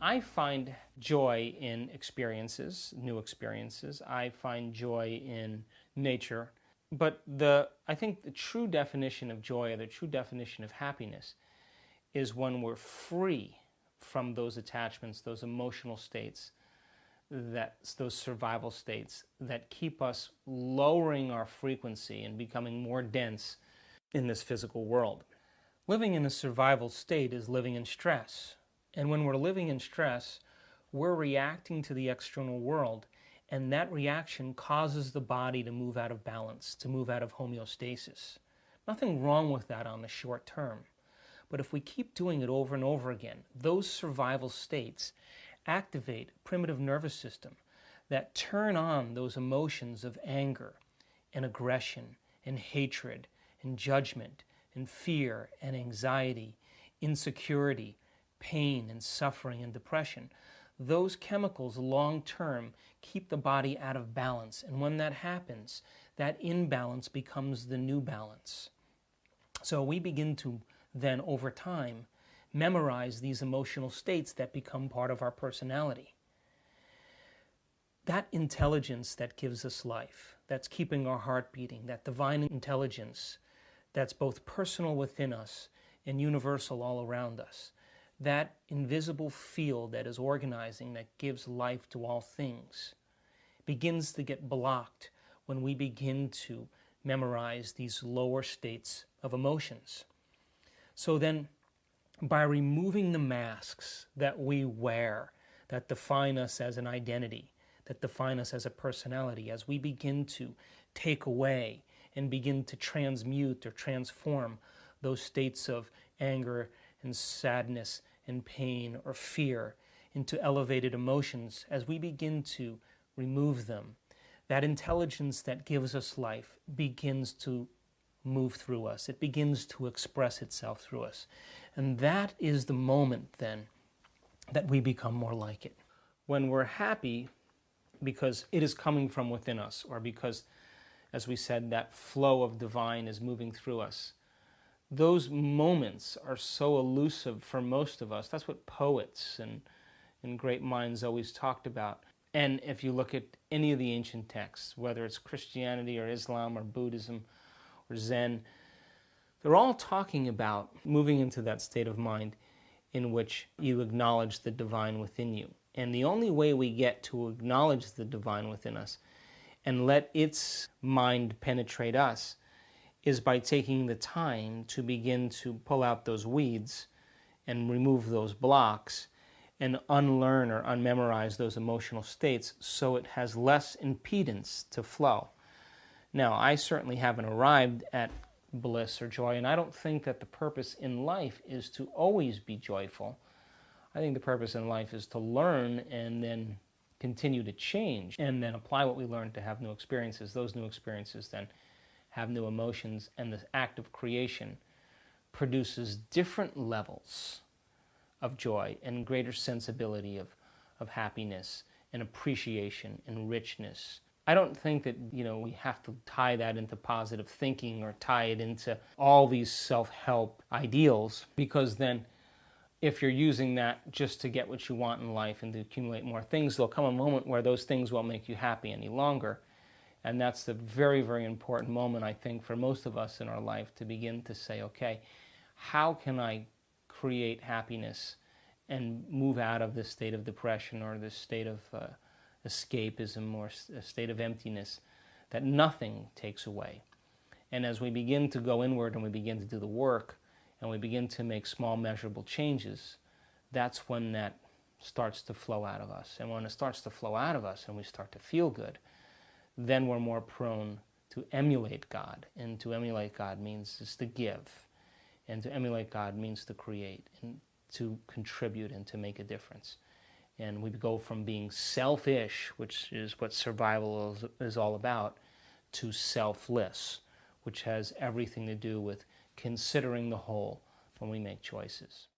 I find joy in experiences, new experiences. I find joy in nature. But I think the true definition of joy, or the true definition of happiness, is when we're free from those attachments, those emotional states, those survival states that keep us lowering our frequency and becoming more dense in this physical world. Living in a survival state is living in stress. And when we're living in stress, we're reacting to the external world, and that reaction causes the body to move out of balance, to move out of homeostasis. Nothing wrong with that on the short term. But if we keep doing it over and over again, those survival states activate a primitive nervous system that turn on those emotions of anger and aggression and hatred and judgment and fear and anxiety, insecurity, pain and suffering and depression. Those chemicals long-term keep the body out of balance. And when that happens, that imbalance becomes the new balance. So we begin to then, over time, memorize these emotional states that become part of our personality. That intelligence that gives us life, that's keeping our heart beating, that divine intelligence that's both personal within us and universal all around us, that invisible field that is organizing, that gives life to all things, begins to get blocked when we begin to memorize these lower states of emotions. So then, by removing the masks that we wear that define us as an identity, that define us as a personality, as we begin to take away and begin to transmute or transform those states of anger and sadness and pain or fear into elevated emotions, as we begin to remove them, that intelligence that gives us life begins to move through us. It begins to express itself through us. And that is the moment then that we become more like it. When we're happy because it is coming from within us, or because, as we said, that flow of divine is moving through us, those moments are so elusive for most of us. That's what poets and great minds always talked about. And if you look at any of the ancient texts, whether it's Christianity or Islam or Buddhism or Zen, they're all talking about moving into that state of mind in which you acknowledge the divine within you. And the only way we get to acknowledge the divine within us and let its mind penetrate us is by taking the time to begin to pull out those weeds and remove those blocks and unlearn or unmemorize those emotional states so it has less impedance to flow. Now, I certainly haven't arrived at bliss or joy, and I don't think that the purpose in life is to always be joyful. I think the purpose in life is to learn and then continue to change and then apply what we learned to have new experiences. Those new experiences then have new emotions, and the act of creation produces different levels of joy and greater sensibility of happiness and appreciation and richness. I don't think that, we have to tie that into positive thinking or tie it into all these self-help ideals, because then if you're using that just to get what you want in life and to accumulate more things, there'll come a moment where those things won't make you happy any longer. And that's the very, very important moment, I think, for most of us in our life, to begin to say, okay, how can I create happiness and move out of this state of depression or this state of escapism or a state of emptiness that nothing takes away. And as we begin to go inward and we begin to do the work and we begin to make small measurable changes, that's when that starts to flow out of us. And when it starts to flow out of us and we start to feel good, then we're more prone to emulate God. And to emulate God means is to give. And to emulate God means to create and to contribute and to make a difference. And we go from being selfish, which is what survival is all about, to selfless, which has everything to do with considering the whole when we make choices.